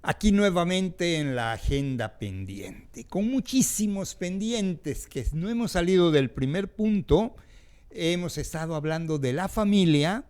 Aquí nuevamente en la agenda pendiente, con muchísimos pendientes que no hemos salido del primer punto. Hemos estado hablando de la familia,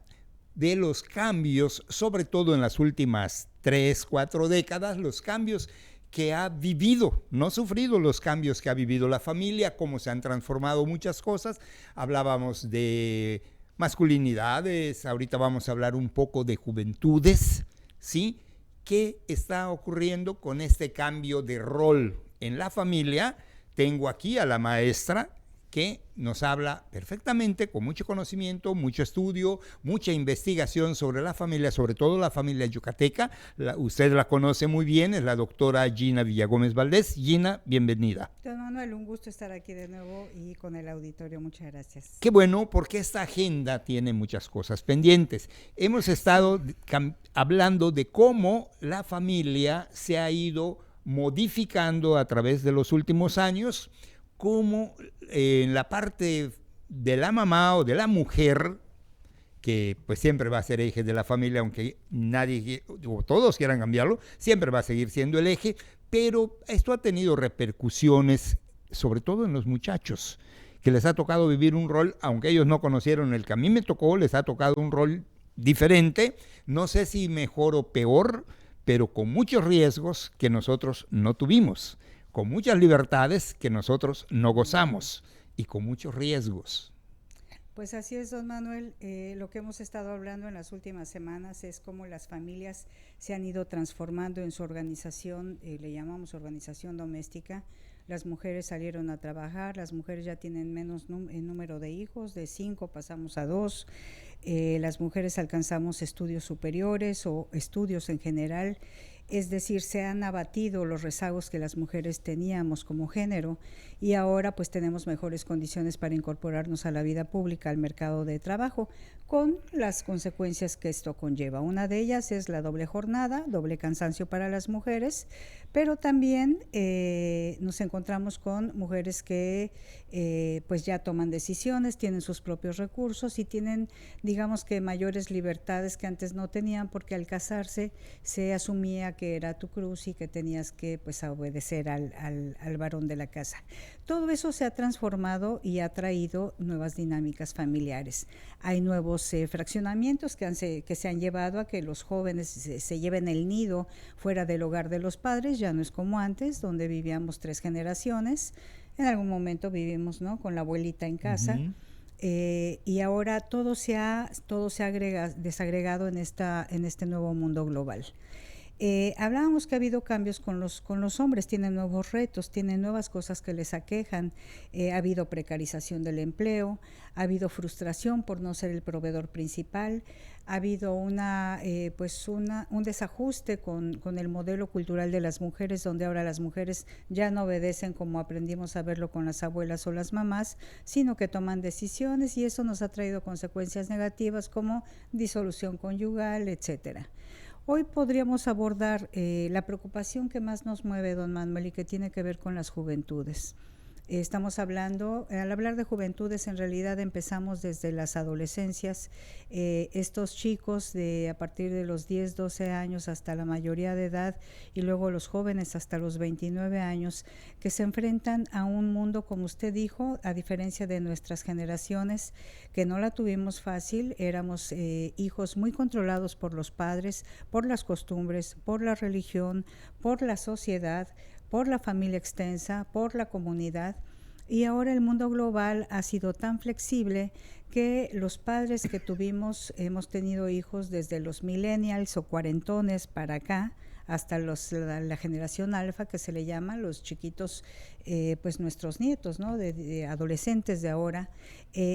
de los cambios, sobre todo en las últimas 3, 4 décadas, los cambios que ha vivido, no sufrido, los cambios que ha vivido la familia, cómo se han transformado muchas cosas. Hablábamos de masculinidades, ahorita vamos a hablar un poco de juventudes, ¿sí? ¿Qué está ocurriendo con este cambio de rol en la familia? Tengo aquí a la maestra que nos habla perfectamente, con mucho conocimiento, mucho estudio, mucha investigación sobre la familia, sobre todo la familia yucateca. Usted la conoce muy bien, es la doctora Gina Villagómez Valdés. Gina, bienvenida. Don Manuel, un gusto estar aquí de nuevo y con el auditorio, muchas gracias. Qué bueno, porque esta agenda tiene muchas cosas pendientes. Hemos estado hablando de cómo la familia se ha ido modificando a través de los últimos años, cómo en la parte de la mamá o de la mujer, que pues siempre va a ser eje de la familia, aunque nadie o todos quieran cambiarlo, siempre va a seguir siendo el eje, pero esto ha tenido repercusiones, sobre todo en los muchachos, que les ha tocado vivir un rol, aunque ellos no conocieron el que a mí me tocó, les ha tocado un rol diferente, no sé si mejor o peor, pero con muchos riesgos que nosotros no tuvimos, con muchas libertades que nosotros no gozamos y con muchos riesgos. Pues así es, don Manuel. Lo que hemos estado hablando en las últimas semanas es cómo las familias se han ido transformando en su organización, le llamamos organización doméstica. Las mujeres salieron a trabajar, las mujeres ya tienen menos número de hijos, de 5 pasamos a 2. Las mujeres alcanzamos estudios superiores o estudios en general. Es decir, se han abatido los rezagos que las mujeres teníamos como género y ahora pues tenemos mejores condiciones para incorporarnos a la vida pública, al mercado de trabajo, con las consecuencias que esto conlleva. Una de ellas es la doble jornada, doble cansancio para las mujeres, pero también nos encontramos con mujeres que pues ya toman decisiones, tienen sus propios recursos y tienen, digamos que mayores libertades que antes no tenían, porque al casarse se asumía que era tu cruz y que tenías que pues obedecer al varón de la casa. Todo eso se ha transformado y ha traído nuevas dinámicas familiares. Hay nuevos fraccionamientos que se han llevado a que los jóvenes se lleven el nido fuera del hogar de los padres. Ya no es como antes, donde vivíamos 3 generaciones. En algún momento vivimos, ¿no?, con la abuelita en casa. Y ahora todo se ha desagregado en este nuevo mundo global. Hablábamos que ha habido cambios con los hombres, tienen nuevos retos, tienen nuevas cosas que les aquejan, ha habido precarización del empleo, ha habido frustración por no ser el proveedor principal, ha habido un desajuste con el modelo cultural de las mujeres, donde ahora las mujeres ya no obedecen como aprendimos a verlo con las abuelas o las mamás, sino que toman decisiones, y eso nos ha traído consecuencias negativas como disolución conyugal, etcétera. Hoy podríamos abordar la preocupación que más nos mueve, don Manuel, y que tiene que ver con las juventudes. Estamos hablando, al hablar de juventudes, en realidad empezamos desde las adolescencias, estos chicos a partir de los 10, 12 años hasta la mayoría de edad, y luego los jóvenes hasta los 29 años, que se enfrentan a un mundo, como usted dijo, a diferencia de nuestras generaciones, que no la tuvimos fácil, éramos hijos muy controlados por los padres, por las costumbres, por la religión, por la sociedad, por la familia extensa, por la comunidad, y ahora el mundo global ha sido tan flexible que los padres que tuvimos, hemos tenido hijos desde los millennials o cuarentones para acá, hasta la generación alfa, que se le llama, los chiquitos, pues nuestros nietos, ¿no?, de adolescentes de ahora.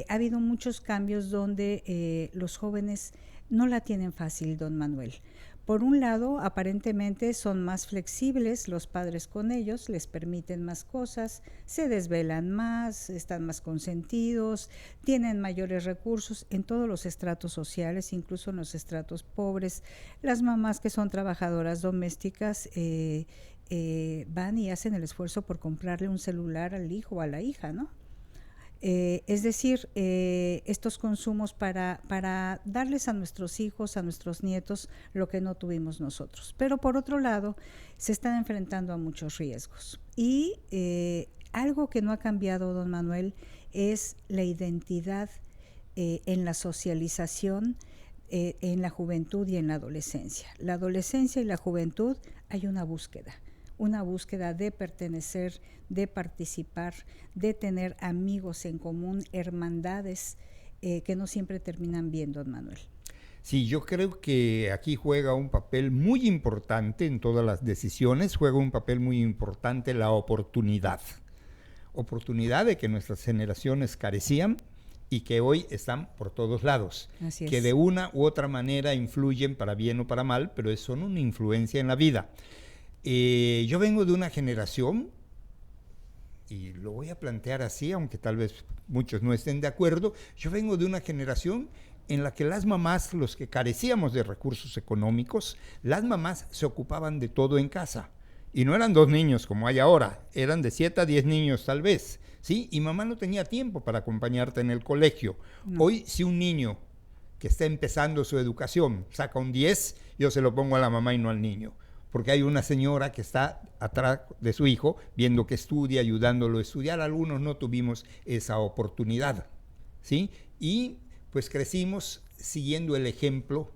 Ha habido muchos cambios donde los jóvenes no la tienen fácil, don Manuel. Por un lado, aparentemente son más flexibles los padres con ellos, les permiten más cosas, se desvelan más, están más consentidos, tienen mayores recursos en todos los estratos sociales, incluso en los estratos pobres. Las mamás que son trabajadoras domésticas van y hacen el esfuerzo por comprarle un celular al hijo o a la hija, ¿no? Es decir, estos consumos para darles a nuestros hijos, a nuestros nietos, lo que no tuvimos nosotros. Pero por otro lado, se están enfrentando a muchos riesgos. Y algo que no ha cambiado, don Manuel, es la identidad en la socialización en la juventud y en la adolescencia. La adolescencia y la juventud hay una búsqueda de pertenecer, de participar, de tener amigos en común, hermandades que no siempre terminan bien, don Manuel. Sí, yo creo que aquí juega un papel muy importante en todas las decisiones, juega un papel muy importante la oportunidad de que nuestras generaciones carecían y que hoy están por todos lados, que de una u otra manera influyen para bien o para mal, pero son una influencia en la vida. Yo vengo de una generación, y lo voy a plantear así, aunque tal vez muchos no estén de acuerdo, yo vengo de una generación en la que las mamás, los que carecíamos de recursos económicos, las mamás se ocupaban de todo en casa. Y no eran 2 niños como hay ahora, eran de 7 a 10 niños tal vez, ¿sí? Y mamá no tenía tiempo para acompañarte en el colegio. No. Hoy, si un niño que está empezando su educación saca un 10, yo se lo pongo a la mamá y no al niño, porque hay una señora que está atrás de su hijo, viendo que estudia, ayudándolo a estudiar. Algunos no tuvimos esa oportunidad, ¿sí? Y pues crecimos siguiendo el ejemplo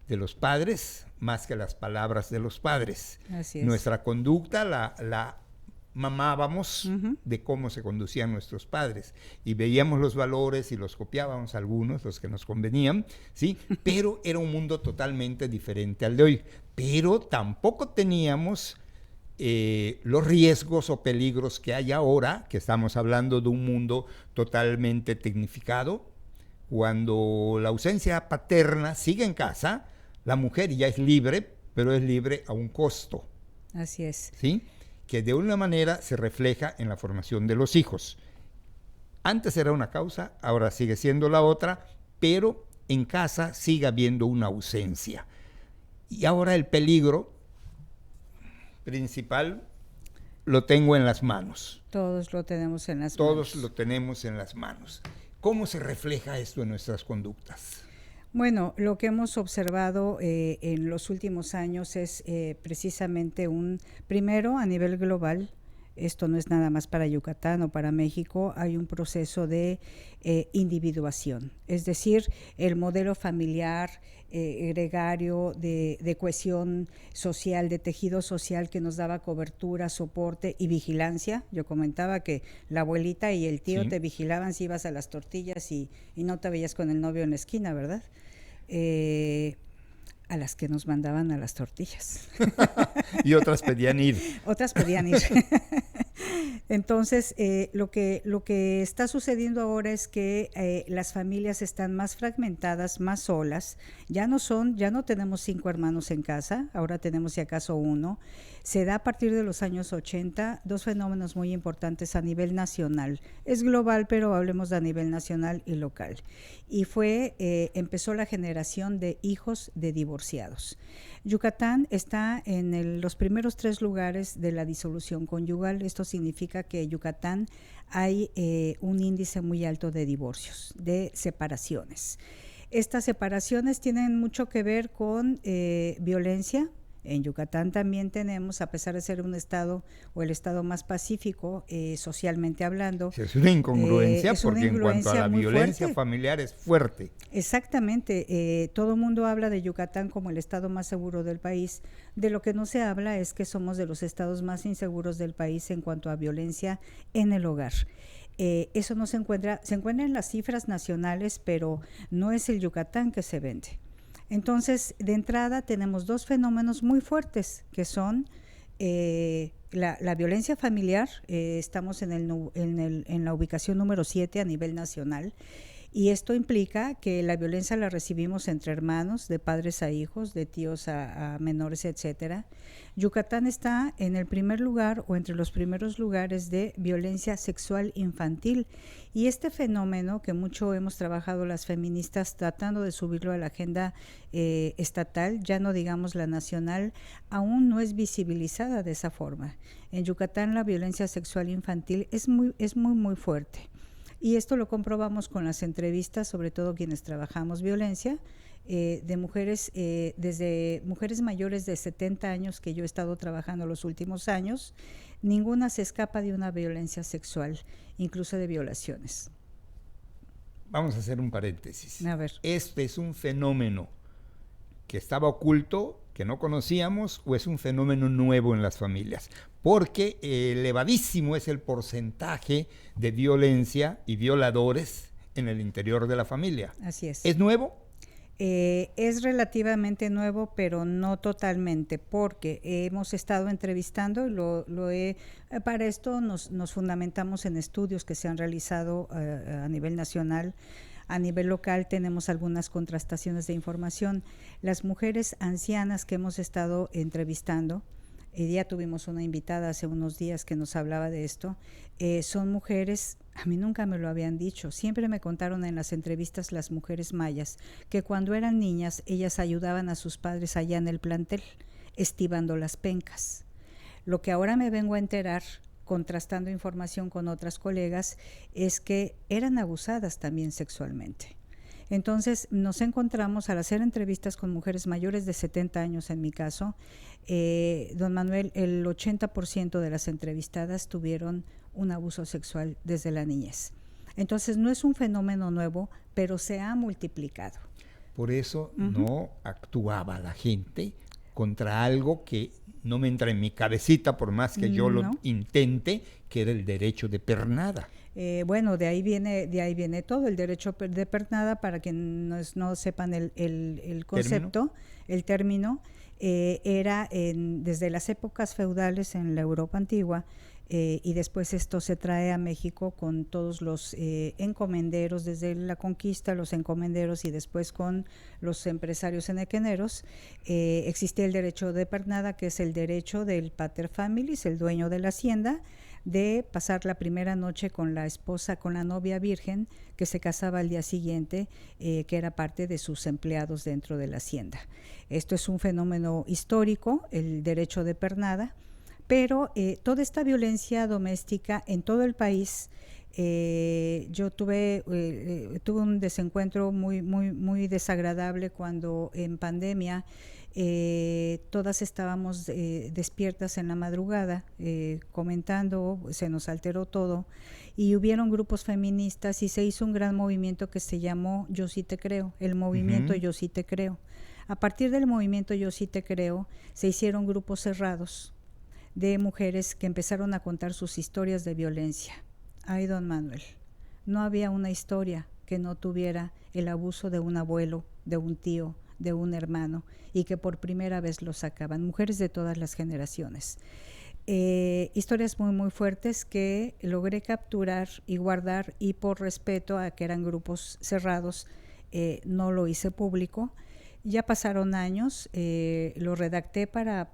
de los padres, más que las palabras de los padres. Así es. Nuestra conducta la mamábamos de cómo se conducían nuestros padres y veíamos los valores y los copiábamos algunos, los que nos convenían, ¿sí? Pero era un mundo totalmente diferente al de hoy. Pero tampoco teníamos los riesgos o peligros que hay ahora, que estamos hablando de un mundo totalmente tecnificado. Cuando la ausencia paterna sigue en casa, la mujer ya es libre, pero es libre a un costo. Así es. ¿Sí? Que de una manera se refleja en la formación de los hijos. Antes era una causa, ahora sigue siendo la otra, pero en casa sigue habiendo una ausencia. Y ahora el peligro principal lo tengo en las manos. Todos lo tenemos en las manos. Todos lo tenemos en las manos. ¿Cómo se refleja esto en nuestras conductas? Bueno, lo que hemos observado en los últimos años es precisamente primero a nivel global, esto no es nada más para Yucatán o para México, hay un proceso de individuación, es decir, el modelo familiar, gregario, de cohesión social, de tejido social que nos daba cobertura, soporte y vigilancia. Yo comentaba que la abuelita y el tío te vigilaban si ibas a las tortillas y no te veías con el novio en la esquina, ¿verdad? A las que nos mandaban a las tortillas. Y otras pedían ir. Otras pedían ir. Entonces, lo que está sucediendo ahora es que las familias están más fragmentadas, más solas. Ya no tenemos 5 hermanos en casa, ahora tenemos si acaso 1. Se da a partir de los años 80 2 fenómenos muy importantes a nivel nacional. Es global, pero hablemos de a nivel nacional y local. Y empezó la generación de hijos de divorciados. Yucatán está en los primeros 3 lugares de la disolución conyugal. Esto significa que en Yucatán hay un índice muy alto de divorcios, de separaciones. Estas separaciones tienen mucho que ver con violencia. En Yucatán también tenemos, a pesar de ser un estado o el estado más pacífico socialmente hablando. Es una incongruencia porque en cuanto a la violencia familiar es fuerte. Exactamente, todo el mundo habla de Yucatán como el estado más seguro del país. De lo que no se habla es que somos de los estados más inseguros del país en cuanto a violencia en el hogar. Eso no se encuentra en las cifras nacionales, pero no es el Yucatán que se vende. Entonces, de entrada tenemos 2 fenómenos muy fuertes, que son la violencia familiar. Estamos en la ubicación número 7 a nivel nacional, y esto implica que la violencia la recibimos entre hermanos, de padres a hijos, de tíos a menores, etcétera. Yucatán está en el primer lugar o entre los primeros lugares de violencia sexual infantil, y este fenómeno que mucho hemos trabajado las feministas tratando de subirlo a la agenda estatal, ya no digamos la nacional, aún no es visibilizada de esa forma. En Yucatán la violencia sexual infantil es muy fuerte. Y esto lo comprobamos con las entrevistas, sobre todo quienes trabajamos violencia, de mujeres, desde mujeres mayores de 70 años que yo he estado trabajando los últimos años, ninguna se escapa de una violencia sexual, incluso de violaciones. Vamos a hacer un paréntesis. A ver. ¿Este es un fenómeno que estaba oculto, que no conocíamos, o es un fenómeno nuevo en las familias? Porque elevadísimo es el porcentaje de violencia y violadores en el interior de la familia. Así es. ¿Es nuevo? Es relativamente nuevo, pero no totalmente, porque hemos estado entrevistando, para esto nos fundamentamos en estudios que se han realizado a nivel nacional. A nivel local tenemos algunas contrastaciones de información. Las mujeres ancianas que hemos estado entrevistando, ya tuvimos una invitada hace unos días que nos hablaba de esto, son mujeres, a mí nunca me lo habían dicho, siempre me contaron en las entrevistas las mujeres mayas, que cuando eran niñas ellas ayudaban a sus padres allá en el plantel, estibando las pencas. Lo que ahora me vengo a enterar, contrastando información con otras colegas, es que eran abusadas también sexualmente. Entonces nos encontramos al hacer entrevistas con mujeres mayores de 70 años en mi caso, don Manuel, el 80% de las entrevistadas tuvieron un abuso sexual desde la niñez. Entonces no es un fenómeno nuevo, pero se ha multiplicado. Por eso no actuaba la gente contra algo que no me entra en mi cabecita, por más que yo lo intente, que era el derecho de pernada. Bueno, de ahí viene todo, el derecho de pernada, para quienes no sepan el concepto, el término, era desde las épocas feudales en la Europa antigua, y después esto se trae a México con todos los encomenderos, desde la conquista, los encomenderos, y después con los empresarios enequeneros. Existía el derecho de pernada, que es el derecho del pater familias, el dueño de la hacienda, de pasar la primera noche con la esposa, con la novia virgen, que se casaba al día siguiente, que era parte de sus empleados dentro de la hacienda. Esto es un fenómeno histórico, el derecho de pernada, pero toda esta violencia doméstica en todo el país, yo tuve un desencuentro muy desagradable cuando en pandemia todas estábamos despiertas en la madrugada, comentando, se nos alteró todo, y hubieron grupos feministas y se hizo un gran movimiento que se llamó Yo sí te creo, el movimiento Yo sí te creo. A partir del movimiento Yo sí te creo, se hicieron grupos cerrados de mujeres que empezaron a contar sus historias de violencia. Ay, don Manuel, no había una historia que no tuviera el abuso de un abuelo, de un tío, de un hermano, y que por primera vez lo sacaban, mujeres de todas las generaciones. Historias muy fuertes que logré capturar y guardar, y por respeto a que eran grupos cerrados, no lo hice público. Ya pasaron años, lo redacté para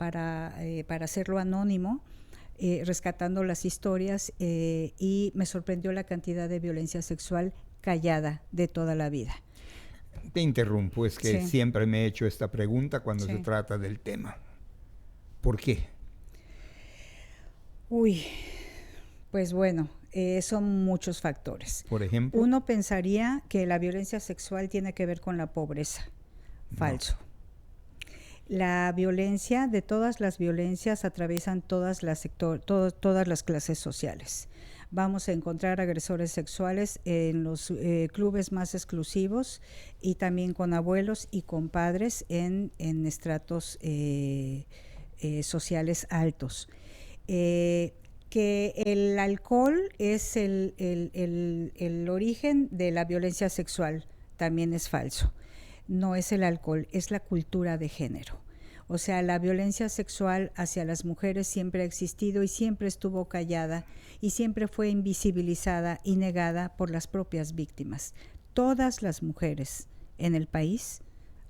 hacerlo anónimo, rescatando las historias, y me sorprendió la cantidad de violencia sexual callada de toda la vida. Te interrumpo, es que siempre me he hecho esta pregunta cuando se trata del tema. ¿Por qué? Pues bueno, son muchos factores. Por ejemplo, uno pensaría que la violencia sexual tiene que ver con la pobreza. Falso. La violencia, de todas las violencias, atraviesan todas las clases sociales. Vamos a encontrar agresores sexuales en los clubes más exclusivos, y también con abuelos y con padres en estratos sociales altos. Que el alcohol es el origen de la violencia sexual también es falso. No es el alcohol, es la cultura de género. O sea, la violencia sexual hacia las mujeres siempre ha existido y siempre estuvo callada y siempre fue invisibilizada y negada por las propias víctimas. Todas las mujeres en el país,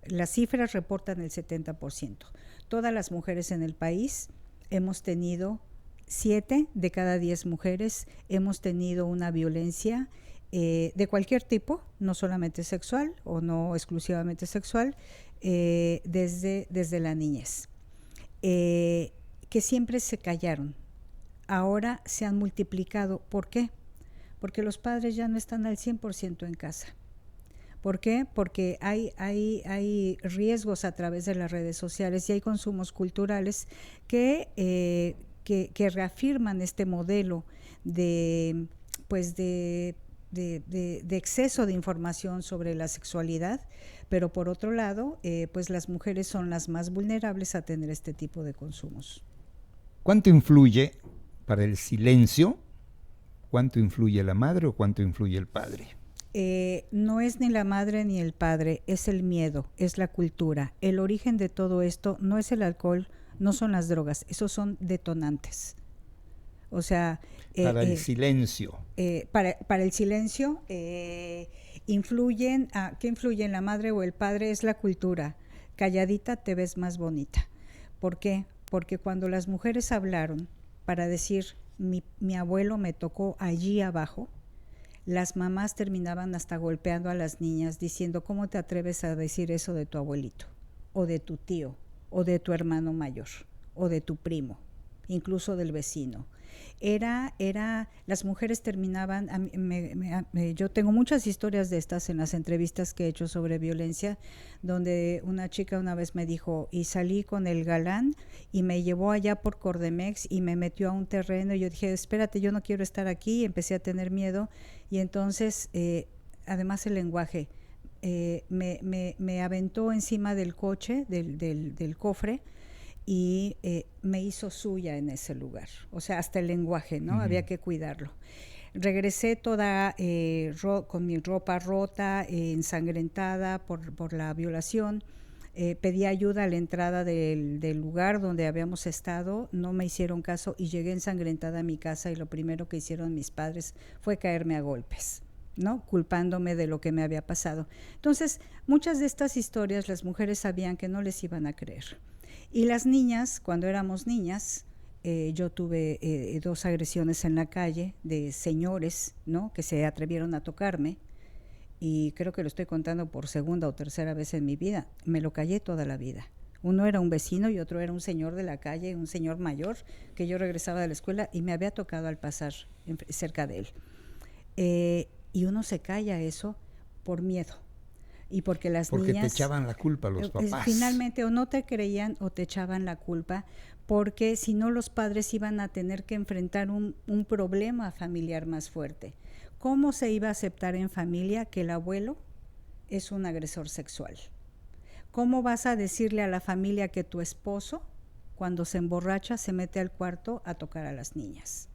las cifras reportan el 70%. Todas las mujeres en el país hemos tenido, 7 de cada 10 mujeres hemos tenido una violencia de cualquier tipo, no solamente sexual o no exclusivamente sexual, desde la niñez, que siempre se callaron. Ahora se han multiplicado. ¿Por qué? Porque los padres ya no están al 100% en casa. ¿Por qué? Porque hay riesgos a través de las redes sociales y hay consumos culturales que reafirman este modelo de exceso de información sobre la sexualidad, pero por otro lado, pues las mujeres son las más vulnerables a tener este tipo de consumos. ¿Cuánto influye para el silencio? ¿Cuánto influye la madre o cuánto influye el padre? No es ni la madre ni el padre, es el miedo, es la cultura. El origen de todo esto no es el alcohol, no son las drogas, esos son detonantes. O sea, para el silencio. Para el silencio influyen, ¿qué influye en la madre o el padre? Es la cultura. Calladita te ves más bonita. ¿Por qué? Porque cuando las mujeres hablaron para decir mi abuelo me tocó allí abajo, las mamás terminaban hasta golpeando a las niñas diciendo, ¿cómo te atreves a decir eso de tu abuelito? O de tu tío, o de tu hermano mayor, o de tu primo, incluso del vecino. Las mujeres terminaban, yo tengo muchas historias de estas en las entrevistas que he hecho sobre violencia, donde una chica una vez me dijo, y salí con el galán y me llevó allá por Cordemex y me metió a un terreno y yo dije, espérate, yo no quiero estar aquí, y empecé a tener miedo y entonces, además el lenguaje, me aventó encima del coche, del cofre, y me hizo suya en ese lugar, o sea, hasta el lenguaje, ¿no? Había que cuidarlo. Regresé toda con mi ropa rota, ensangrentada por la violación. Pedí ayuda a la entrada del lugar donde habíamos estado, no me hicieron caso y llegué ensangrentada a mi casa y lo primero que hicieron mis padres fue caerme a golpes, ¿no? Culpándome de lo que me había pasado. Entonces, muchas de estas historias las mujeres sabían que no les iban a creer. Y las niñas, cuando éramos niñas, yo tuve 2 agresiones en la calle de señores, ¿no? Que se atrevieron a tocarme, y creo que lo estoy contando por segunda o tercera vez en mi vida. Me lo callé toda la vida. Uno era un vecino y otro era un señor de la calle, un señor mayor, que yo regresaba de la escuela y me había tocado al pasar cerca de él. Y uno se calla eso por miedo. Y porque niñas... Porque te echaban la culpa los papás. Finalmente o no te creían o te echaban la culpa, porque si no los padres iban a tener que enfrentar un problema familiar más fuerte. ¿Cómo se iba a aceptar en familia que el abuelo es un agresor sexual? ¿Cómo vas a decirle a la familia que tu esposo, cuando se emborracha, se mete al cuarto a tocar a las niñas?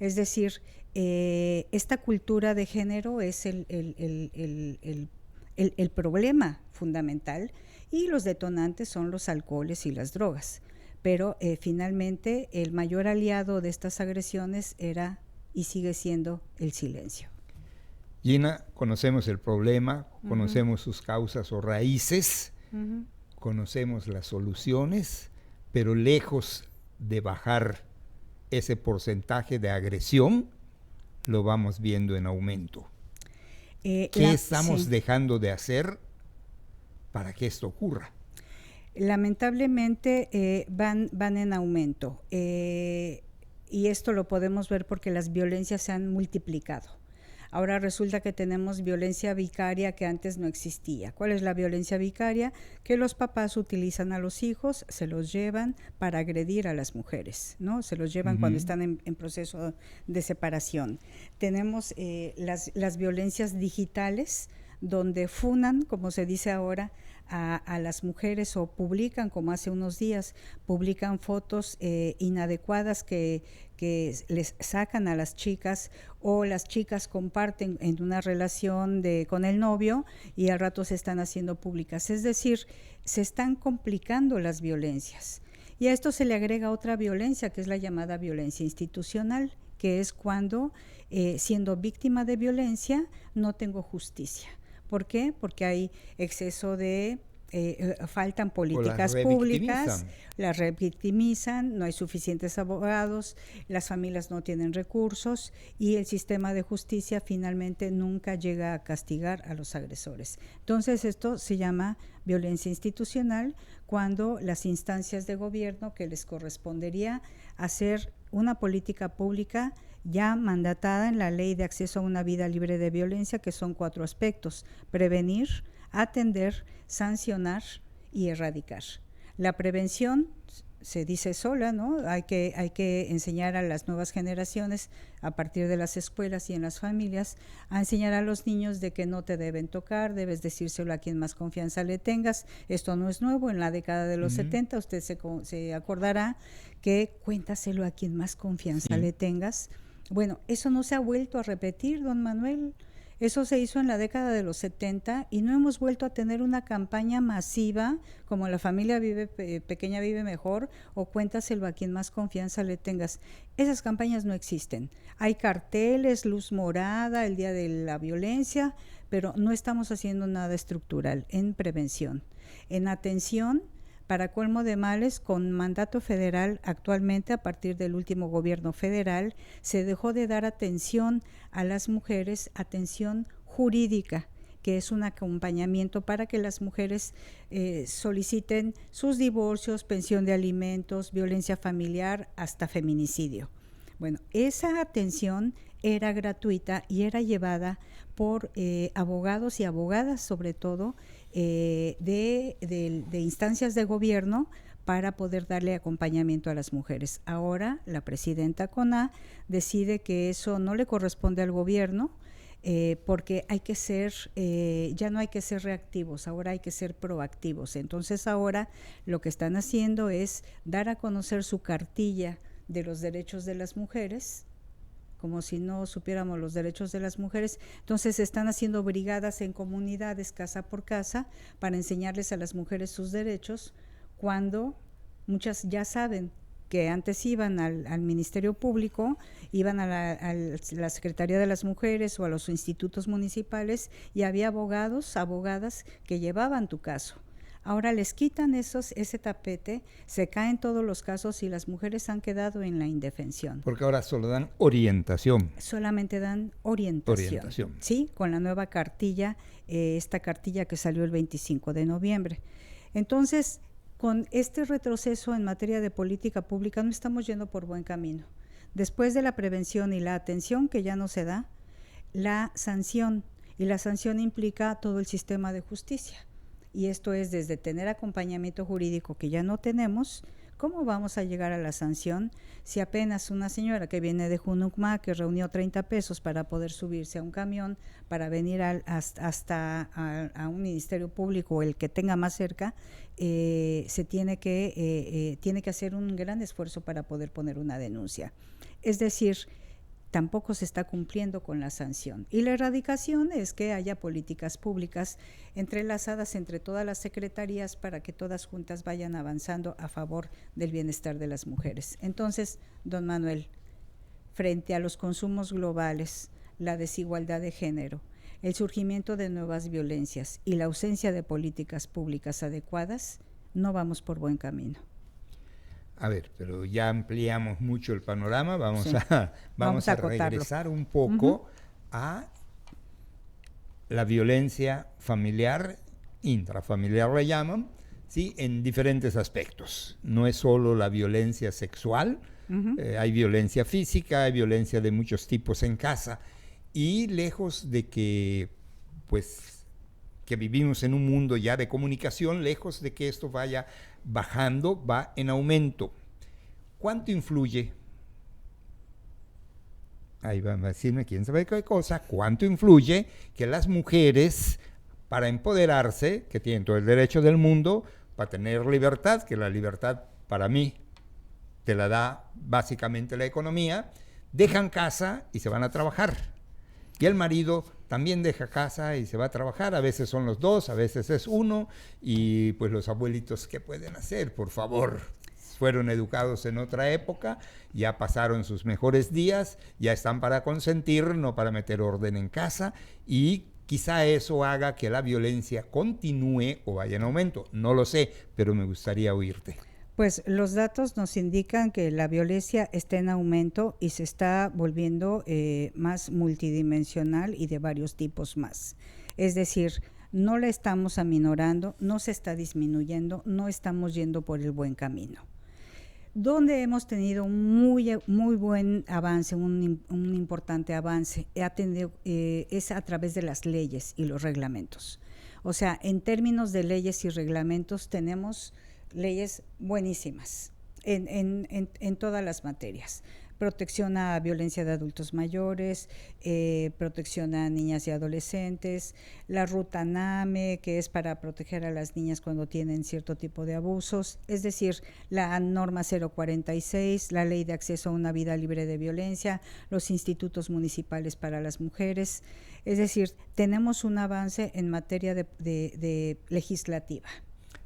Es decir, esta cultura de género es el problema fundamental, y los detonantes son los alcoholes y las drogas. Pero finalmente el mayor aliado de estas agresiones era y sigue siendo el silencio. Gina, conocemos el problema, conocemos sus causas o raíces, conocemos las soluciones, pero lejos de bajar ese porcentaje de agresión, lo vamos viendo en aumento. ¿Qué estamos dejando de hacer para que esto ocurra? Lamentablemente van en aumento, y esto lo podemos ver porque las violencias se han multiplicado. Ahora resulta que tenemos violencia vicaria que antes no existía. ¿Cuál es la violencia vicaria? Que los papás utilizan a los hijos, se los llevan para agredir a las mujeres, ¿no? Se los llevan cuando están en proceso de separación. Tenemos las violencias digitales, donde funan, como se dice ahora, a las mujeres, o publican, como hace unos días, publican fotos inadecuadas que les sacan a las chicas, o las chicas comparten en una relación con el novio y al rato se están haciendo públicas. Es decir, se están complicando las violencias. Y a esto se le agrega otra violencia, que es la llamada violencia institucional, que es cuando, siendo víctima de violencia, no tengo justicia. ¿Por qué? Porque hay exceso de faltan O políticas las públicas, revictimizan. las revictimizan, no hay suficientes abogados, las familias no tienen recursos y el sistema de justicia finalmente nunca llega a castigar a los agresores. Entonces esto se llama violencia institucional, cuando las instancias de gobierno que les correspondería hacer una política pública ya mandatada en la Ley de Acceso a una Vida Libre de Violencia, que son 4 aspectos: prevenir, atender, sancionar y erradicar. La prevención se dice sola, ¿no? Hay que enseñar a las nuevas generaciones, a partir de las escuelas y en las familias, a enseñar a los niños de que no te deben tocar, debes decírselo a quien más confianza le tengas. Esto no es nuevo, en la década de los 70 usted se acordará que cuéntaselo a quien más confianza le tengas. Bueno, eso no se ha vuelto a repetir, don Manuel. Eso se hizo en la década de los 70 y no hemos vuelto a tener una campaña masiva como La Familia Pequeña Vive Mejor o Cuéntaselo a quien más confianza le tengas. Esas campañas no existen. Hay carteles, luz morada, el día de la violencia, pero no estamos haciendo nada estructural en prevención. En atención, para colmo de males, con mandato federal actualmente, a partir del último gobierno federal, se dejó de dar atención a las mujeres, atención jurídica, que es un acompañamiento para que las mujeres soliciten sus divorcios, pensión de alimentos, violencia familiar, hasta feminicidio. Bueno, esa atención era gratuita y era llevada por abogados y abogadas, sobre todo, de instancias de gobierno, para poder darle acompañamiento a las mujeres. Ahora la presidenta CONA decide que eso no le corresponde al gobierno, porque hay que ser, ya no hay que ser reactivos, ahora hay que ser proactivos. Entonces ahora lo que están haciendo es dar a conocer su cartilla de los derechos de las mujeres, como si no supiéramos los derechos de las mujeres. Entonces están haciendo brigadas en comunidades, casa por casa, para enseñarles a las mujeres sus derechos, cuando muchas ya saben que antes iban al Ministerio Público, iban a la Secretaría de las Mujeres o a los institutos municipales y había abogados, abogadas que llevaban tu caso. Ahora les quitan ese tapete, se caen todos los casos y las mujeres han quedado en la indefensión. Porque ahora solo dan orientación. Solamente dan orientación. Sí, con la nueva cartilla, esta cartilla que salió el 25 de noviembre. Entonces, con este retroceso en materia de política pública no estamos yendo por buen camino. Después de la prevención y la atención, que ya no se da, la sanción, y la sanción implica todo el sistema de justicia. Y esto es desde tener acompañamiento jurídico, que ya no tenemos. ¿Cómo vamos a llegar a la sanción si apenas una señora que viene de Junucma, que reunió 30 pesos para poder subirse a un camión, para venir hasta un ministerio público, el que tenga más cerca, se tiene que hacer un gran esfuerzo para poder poner una denuncia? Es decir, tampoco se está cumpliendo con la sanción. Y la erradicación es que haya políticas públicas entrelazadas entre todas las secretarías para que todas juntas vayan avanzando a favor del bienestar de las mujeres. Entonces, don Manuel, frente a los consumos globales, la desigualdad de género, el surgimiento de nuevas violencias y la ausencia de políticas públicas adecuadas, no vamos por buen camino. A ver, pero ya ampliamos mucho el panorama, vamos a regresar un poco a la violencia familiar, intrafamiliar le llaman, ¿sí? En diferentes aspectos. No es solo la violencia sexual, hay violencia física, hay violencia de muchos tipos en casa, y lejos de que, pues, que vivimos en un mundo ya de comunicación, lejos de que esto vaya bajando, va en aumento. ¿Cuánto influye? Ahí van a decirme quién sabe qué cosa. ¿Cuánto influye que las mujeres, para empoderarse, que tienen todo el derecho del mundo, para tener libertad, que la libertad para mí te la da básicamente la economía, dejan casa y se van a trabajar? Y el marido también deja casa y se va a trabajar, a veces son los dos, a veces es uno, y pues los abuelitos, ¿qué pueden hacer? Por favor, fueron educados en otra época, ya pasaron sus mejores días, ya están para consentir, no para meter orden en casa, y quizá eso haga que la violencia continúe o vaya en aumento. No lo sé, pero me gustaría oírte. Pues los datos nos indican que la violencia está en aumento y se está volviendo más multidimensional y de varios tipos más. Es decir, no la estamos aminorando, no se está disminuyendo, no estamos yendo por el buen camino. Donde hemos tenido muy buen avance, un importante avance, es a través de las leyes y los reglamentos. O sea, en términos de leyes y reglamentos tenemos leyes buenísimas en todas las materias. Protección a violencia de adultos mayores, protección a niñas y adolescentes, la ruta NAME, que es para proteger a las niñas cuando tienen cierto tipo de abusos, es decir, la norma 046, la ley de acceso a una vida libre de violencia, los institutos municipales para las mujeres, es decir, tenemos un avance en materia de legislativa.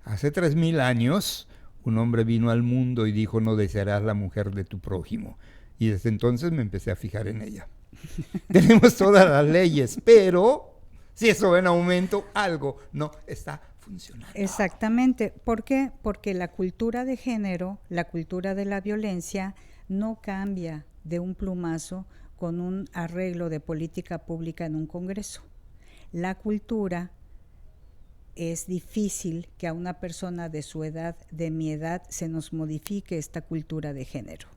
Hace 3000 años, un hombre vino al mundo y dijo: no desearás la mujer de tu prójimo. Y desde entonces me empecé a fijar en ella. Tenemos todas las leyes, pero si eso va en aumento, algo no está funcionando. Exactamente. ¿Por qué? Porque la cultura de género, la cultura de la violencia, no cambia de un plumazo con un arreglo de política pública en un congreso. La cultura, es difícil que a una persona de su edad, de mi edad, se nos modifique esta cultura de género.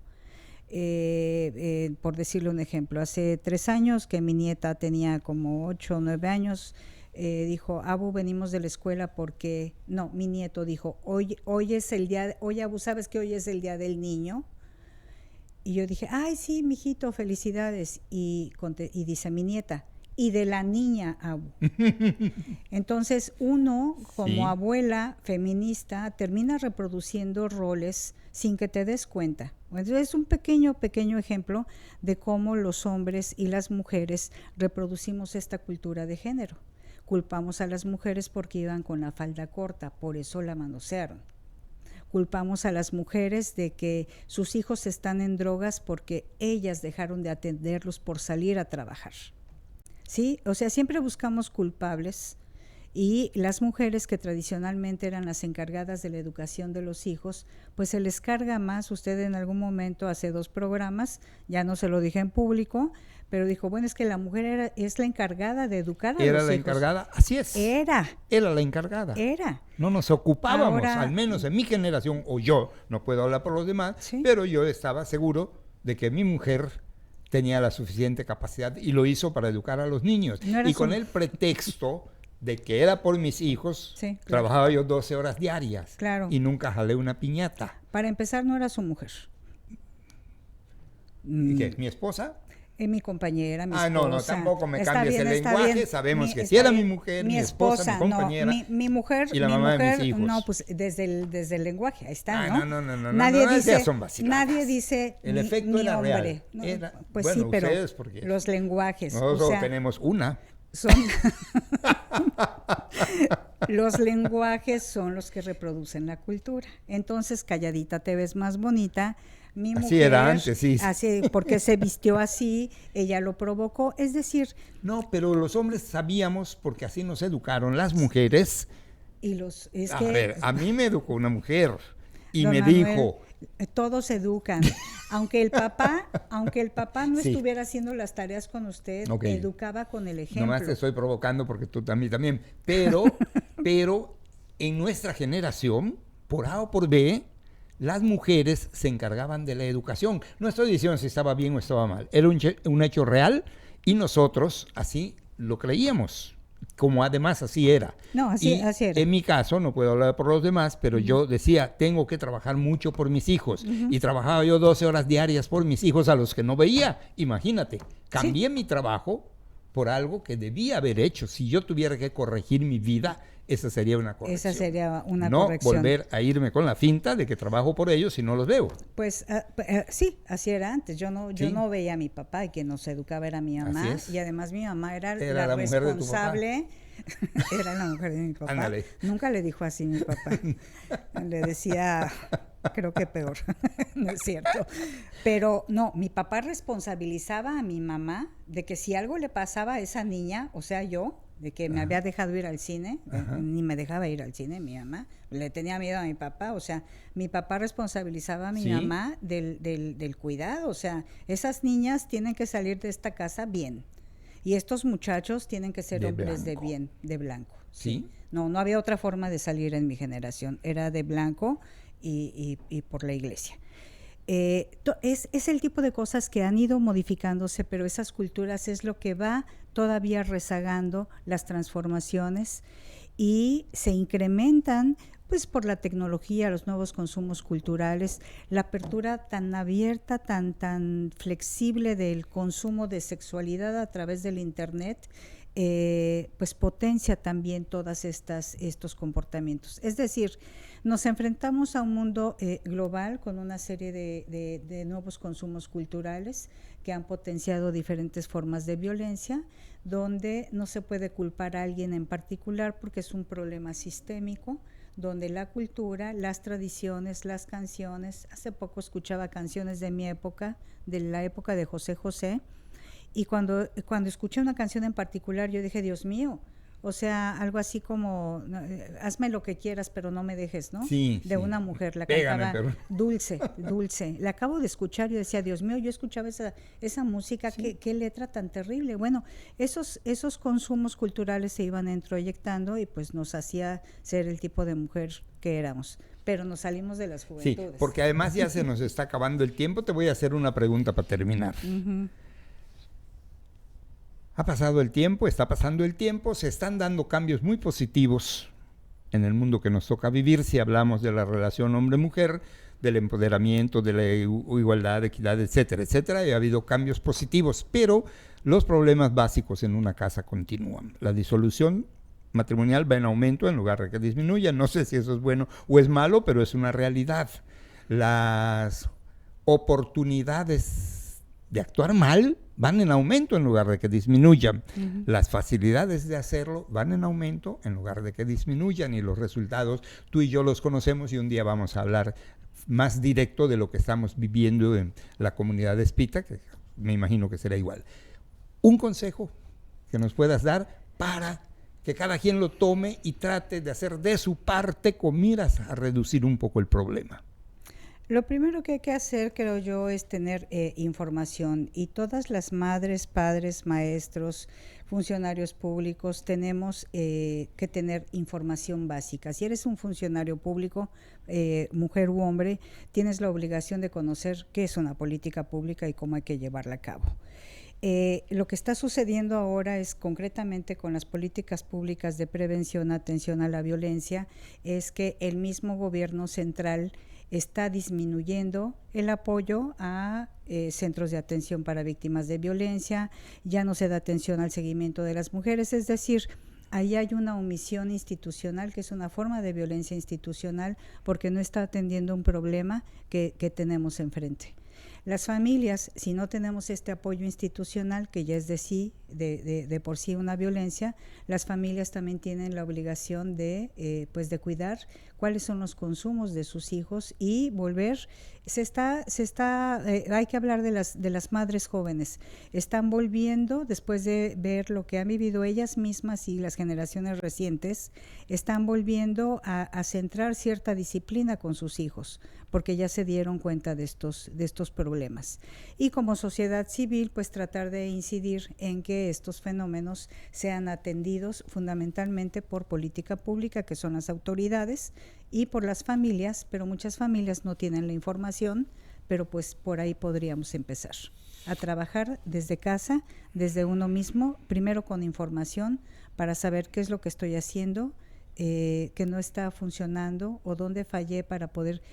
Por decirle un ejemplo, hace 3 años que mi nieta tenía como 8 o 9 años, dijo: Abu, venimos de la escuela porque, no, mi nieto dijo, hoy es el día, oye Abu, ¿sabes que hoy es el día del niño? Y yo dije: ay, sí, mijito, felicidades. Y dice mi nieta: y de la niña, Abu. Entonces uno, como abuela feminista, termina reproduciendo roles sin que te des cuenta. Entonces es un pequeño ejemplo de cómo los hombres y las mujeres reproducimos esta cultura de género. Culpamos a las mujeres porque iban con la falda corta, por eso la manosearon. Culpamos a las mujeres de que sus hijos están en drogas porque ellas dejaron de atenderlos por salir a trabajar. ¿Sí? O sea, siempre buscamos culpables, y las mujeres que tradicionalmente eran las encargadas de la educación de los hijos, pues se les carga más. Usted en algún momento, hace 2 programas, ya no se lo dije en público, pero dijo: bueno, es que la mujer es la encargada de educar a los hijos. ¿Era la encargada? Así es. Era la encargada. No nos ocupábamos, ahora, al menos en mi generación, o yo, no puedo hablar por los demás, ¿sí? Pero yo estaba seguro de que mi mujer tenía la suficiente capacidad y lo hizo para educar a los niños. Y con el pretexto de que era por mis hijos, sí, claro, trabajaba yo 12 horas diarias, claro, y nunca jalé una piñata. Para empezar, no era su mujer. ¿Y qué? ¿Mi esposa? Mi compañera, mi esposa. No, tampoco me cambies el lenguaje. Sabemos que sí era mi mujer, mi esposa, mi compañera. Mi mujer, y la mamá de mis hijos. No, pues desde el lenguaje, ahí está, ¿no? Nadie dice, son vaciladas. Nadie dice el efecto era hombre. Real. No, pues bueno, sí, pero porque los lenguajes. Nosotros tenemos una. Los lenguajes son los que reproducen la cultura. Entonces, calladita te ves más bonita. Mi mujer, así era antes, sí. Así, porque se vistió así, ella lo provocó, es decir... No, pero los hombres sabíamos, porque así nos educaron las mujeres. A mí me educó una mujer y me dijo... Todos educan. Aunque el papá no estuviera haciendo las tareas con usted, educaba con el ejemplo. Nomás te estoy provocando porque tú también. Pero en nuestra generación, por A o por B, las mujeres se encargaban de la educación. No estoy diciendo si estaba bien o estaba mal. Era un hecho real y nosotros así lo creíamos. Como además así era. No, así era. En mi caso, no puedo hablar por los demás, pero yo decía, tengo que trabajar mucho por mis hijos. Y trabajaba yo 12 horas diarias por mis hijos a los que no veía. Imagínate, cambié mi trabajo por algo que debía haber hecho. Si yo tuviera que corregir mi vida, esa sería una corrección. Esa sería una no corrección. No volver a irme con la finta de que trabajo por ellos y no los veo. Pues sí, así era antes. Yo no veía a mi papá, y quien nos educaba era mi mamá. Y además mi mamá era la responsable. Era la mujer de mi papá. Ándale. Nunca le dijo así mi papá. Le decía, creo que peor. No es cierto. Pero no, mi papá responsabilizaba a mi mamá de que si algo le pasaba a esa niña, o sea, yo, de que me había dejado ir al cine, ni me dejaba ir al cine mi mamá, le tenía miedo a mi papá, o sea, mi papá responsabilizaba a mi mamá del cuidado, o sea, esas niñas tienen que salir de esta casa bien, y estos muchachos tienen que ser hombres de bien, de blanco. ¿Sí? No había otra forma de salir en mi generación, era de blanco y por la iglesia. Es el tipo de cosas que han ido modificándose, pero esas culturas es lo que va todavía rezagando las transformaciones y se incrementan pues por la tecnología, los nuevos consumos culturales, la apertura tan abierta, tan flexible del consumo de sexualidad a través del internet, pues potencia también todas estos comportamientos. Es decir, nos enfrentamos a un mundo global con una serie de nuevos consumos culturales que han potenciado diferentes formas de violencia, donde no se puede culpar a alguien en particular porque es un problema sistémico, donde la cultura, las tradiciones, las canciones, hace poco escuchaba canciones de mi época, de la época de José José, y cuando escuché una canción en particular yo dije, Dios mío, o sea, algo así como, hazme lo que quieras, pero no me dejes, ¿no? Sí, de una mujer, la cantaba Dulce, la acabo de escuchar y decía, Dios mío, yo escuchaba esa música, qué letra tan terrible. Bueno, esos consumos culturales se iban introyectando y pues nos hacía ser el tipo de mujer que éramos, pero nos salimos de las juventudes. Sí, porque además ya se nos está acabando el tiempo, te voy a hacer una pregunta para terminar. Ha pasado el tiempo, está pasando el tiempo, se están dando cambios muy positivos en el mundo que nos toca vivir si hablamos de la relación hombre-mujer, del empoderamiento, de la igualdad, equidad, etcétera, etcétera, y ha habido cambios positivos, pero los problemas básicos en una casa continúan. La disolución matrimonial va en aumento en lugar de que disminuya, no sé si eso es bueno o es malo, pero es una realidad. Las oportunidades de actuar mal van en aumento en lugar de que disminuyan. Las facilidades de hacerlo van en aumento en lugar de que disminuyan, y los resultados tú y yo los conocemos, y un día vamos a hablar más directo de lo que estamos viviendo en la comunidad de Espita, que me imagino que será igual. Un consejo que nos puedas dar para que cada quien lo tome y trate de hacer de su parte con miras a reducir un poco el problema. Lo primero que hay que hacer, creo yo, es tener información, y todas las madres, padres, maestros, funcionarios públicos tenemos que tener información básica. Si eres un funcionario público, mujer u hombre, tienes la obligación de conocer qué es una política pública y cómo hay que llevarla a cabo. Lo que está sucediendo ahora es concretamente con las políticas públicas de prevención, atención a la violencia, es que el mismo gobierno central está disminuyendo el apoyo a centros de atención para víctimas de violencia, ya no se da atención al seguimiento de las mujeres, es decir, ahí hay una omisión institucional que es una forma de violencia institucional porque no está atendiendo un problema que tenemos enfrente. Las familias, si no tenemos este apoyo institucional, que ya es de por sí una violencia, las familias también tienen la obligación de cuidar cuáles son los consumos de sus hijos y volver. Hay que hablar de las madres jóvenes. Están volviendo, después de ver lo que han vivido ellas mismas y las generaciones recientes, están volviendo a centrar cierta disciplina con sus hijos, porque ya se dieron cuenta de estos problemas. Y como sociedad civil, pues tratar de incidir en que estos fenómenos sean atendidos fundamentalmente por política pública, que son las autoridades, y por las familias, pero muchas familias no tienen la información, pero pues por ahí podríamos empezar a trabajar desde casa, desde uno mismo, primero con información para saber qué es lo que estoy haciendo, que no está funcionando o dónde fallé para poder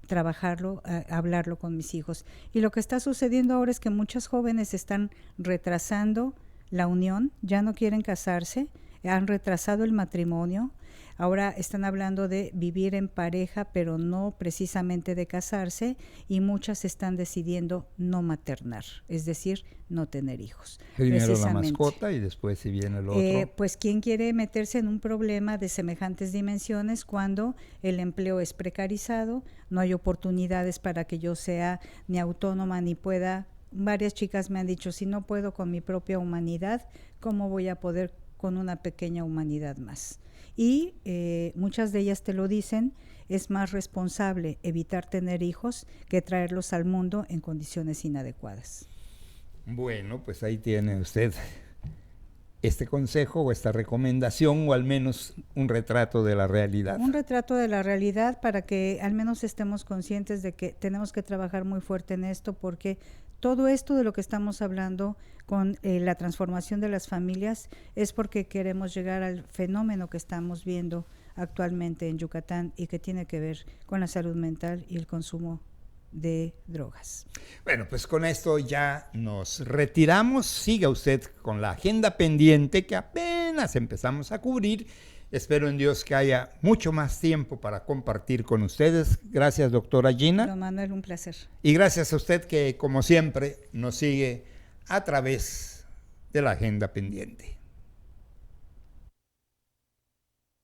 trabajarlo, hablarlo con mis hijos. Y lo que está sucediendo ahora es que muchas jóvenes están retrasando la unión, ya no quieren casarse, han retrasado el matrimonio, ahora están hablando de vivir en pareja, pero no precisamente de casarse, y muchas están decidiendo no maternar, es decir, no tener hijos. Primero la mascota y después si viene el otro. Pues ¿quién quiere meterse en un problema de semejantes dimensiones cuando el empleo es precarizado, no hay oportunidades para que yo sea ni autónoma ni pueda? Varias chicas me han dicho, si no puedo con mi propia humanidad, ¿cómo voy a poder con una pequeña humanidad más. Y muchas de ellas te lo dicen, es más responsable evitar tener hijos que traerlos al mundo en condiciones inadecuadas. Bueno, pues ahí tiene usted este consejo o esta recomendación, o al menos un retrato de la realidad. Un retrato de la realidad para que al menos estemos conscientes de que tenemos que trabajar muy fuerte en esto, porque todo esto de lo que estamos hablando con la transformación de las familias es porque queremos llegar al fenómeno que estamos viendo actualmente en Yucatán y que tiene que ver con la salud mental y el consumo de drogas. Bueno, pues con esto ya nos retiramos. Siga usted con la agenda pendiente que apenas empezamos a cubrir. Espero en Dios que haya mucho más tiempo para compartir con ustedes. Gracias, doctora Gina. Don Manuel, un placer. Y gracias a usted que, como siempre, nos sigue a través de la agenda pendiente.